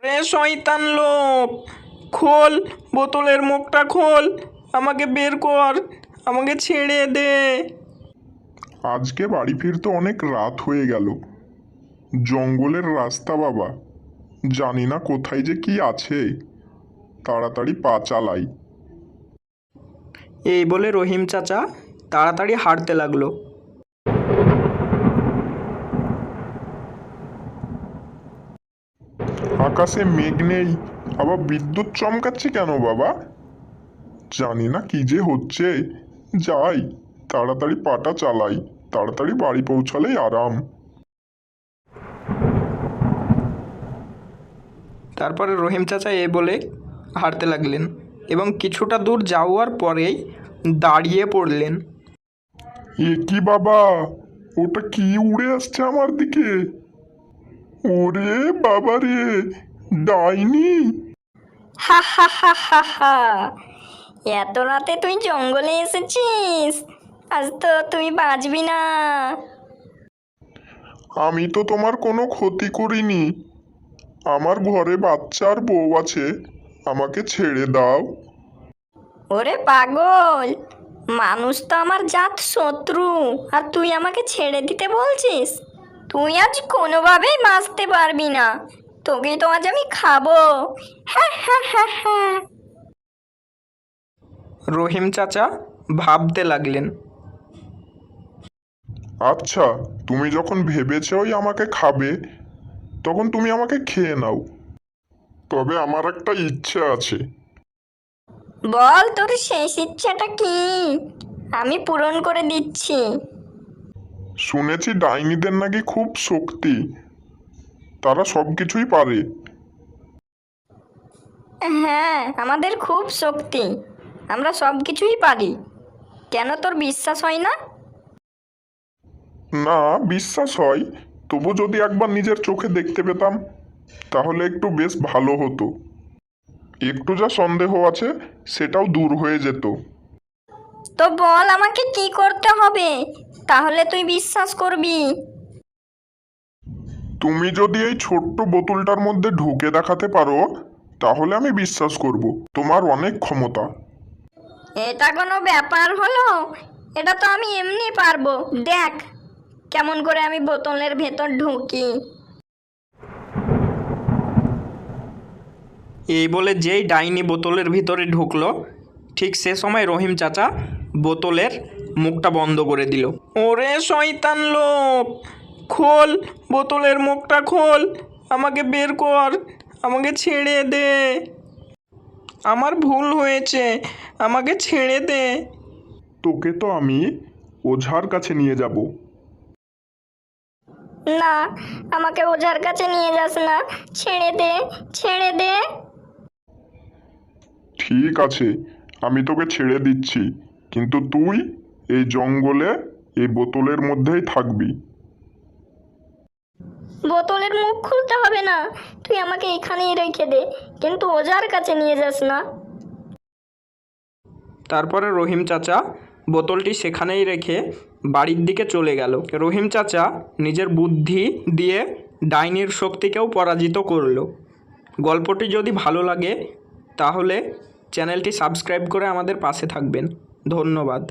রে শয়তান লোক, খোল, বোতলের মুখটা খোল, আমাকে বের কর, আমাকে ছেড়ে দে। আজকে বাড়ি ফিরতে অনেক রাত হয়ে গেল। জঙ্গলের রাস্তা বাবা, জানি না কোথায় যে কি আছে। তাড়াতাড়ি পা চালাই। এই বলে রহিম চাচা তাড়াতাড়ি হাঁটতে লাগলো। আকাশে মেঘ নেই, আবার বিদ্যুৎ চমকাচ্ছে কেন বাবা? জানি না কি যে হচ্ছে। যাই, তাড়াতাড়ি পাটা চালাই, তাড়াতাড়ি বাড়ি পৌঁছালেই আরাম। তারপরে রহিম চাচা এই বলে হাঁটতে লাগলেন এবং কিছুটা দূর যাওয়ার পরেই দাঁড়িয়ে পড়লেন। এ কি বাবা, ওটা কি উড়ে আসছে আমার দিকে? ওরে বাবা রে, ডাইনি! হা হা হা হা হা, এত রাতে তুই জঙ্গলে এসেছিস? আজ তো তুই বাঁচবি না। আমি তো তোমার কোনো ক্ষতি করিনি। আমার ঘরে বাচ্চা আর বউ আছে, আমাকে ছেড়ে দাও। ওরে পাগল, মানুষ তো আমার জাত শত্রু, আর তুই আমাকে ছেড়ে দিতে বলছিস? তুই আজ কোনোভাবেই বাঁচতে পারবি না, তোকে তো আজ আমি খাবো। হ্যাঁ হ্যাঁ হ্যাঁ হ্যাঁ। রহিম চাচা ভাবতে লাগলেন। আচ্ছা, তুমি যখন ভেবেছই আমাকে খাবে, তখন তুমি আমাকে খেয়ে নাও। তবে আমার একটা ইচ্ছে আছে। বল, তোর শেষ ইচ্ছাটা কি? আমি পূরণ করে দিচ্ছি। শুনেছি ডাইনিদের নাকি খুব শক্তি, তারা সব কিছুই পারে। হ্যাঁ, আমাদের খুব শক্তি, আমরা সব কিছুই পারি। কেন তোর বিশ্বাস হয় না? না, বিশ্বাস হয়, তবু যদি একবার নিজের চোখে দেখতে পেতাম তাহলে একটু বেশ ভালো হতো। একটু যা সন্দেহ আছে সেটাও দূর হয়ে যেত। তো বল আমাকে কি করতে হবে, তাহলে তুই বিশ্বাস করবি। তুমি যদি এই ছোট্ট বোতলটার মধ্যে ঢুকে দেখাতে পারো, তাহলে আমি বিশ্বাস করব তোমার অনেক ক্ষমতা। এটা কোনো ব্যাপার হলো? এটা তো আমি এমনি পারবো। দেখ কেমন করে আমি বোতলের ভেতর ঢুকি। এই বলে যেই ডাইনি বোতলের ভিতরে ঢুকলো, ঠিক সে সময় রহিম চাচা বোতলের মুখটা বন্ধ করে দিল। ওরে শয়তান লোক, খোল, বোতলের মুখটা খোল, আমাকে বের কর, আমাকে ছেড়ে দে, আমার ভুল হয়েছে, আমাকে ছেড়ে দে। তোকে তো আমি ওঝার কাছে নিয়ে যাব। না, আমাকে ওঝার কাছে নিয়ে যাস না, ছেড়ে দে, ছেড়ে দে। ঠিক আছে, আমি তোকে ছেড়ে দিচ্ছি, কিন্তু তুই এই জঙ্গলে এই বোতলের মধ্যেই থাকবি। বোতলের মুখ খুলতে হবে না, তুই আমাকে এখানেই রেখে দে, কিন্তু ওঝার কাছে নিয়ে যাস না। তারপরে রহিম চাচা বোতলটি সেখানেই রেখে বাড়ির দিকে চলে গেল। রহিম চাচা নিজের বুদ্ধি দিয়ে ডাইনির শক্তিকেও পরাজিত করলো। গল্পটি যদি ভালো লাগে তাহলে চ্যানেলটি সাবস্ক্রাইব করে আমাদের পাশে থাকবেন। ধন্যবাদ।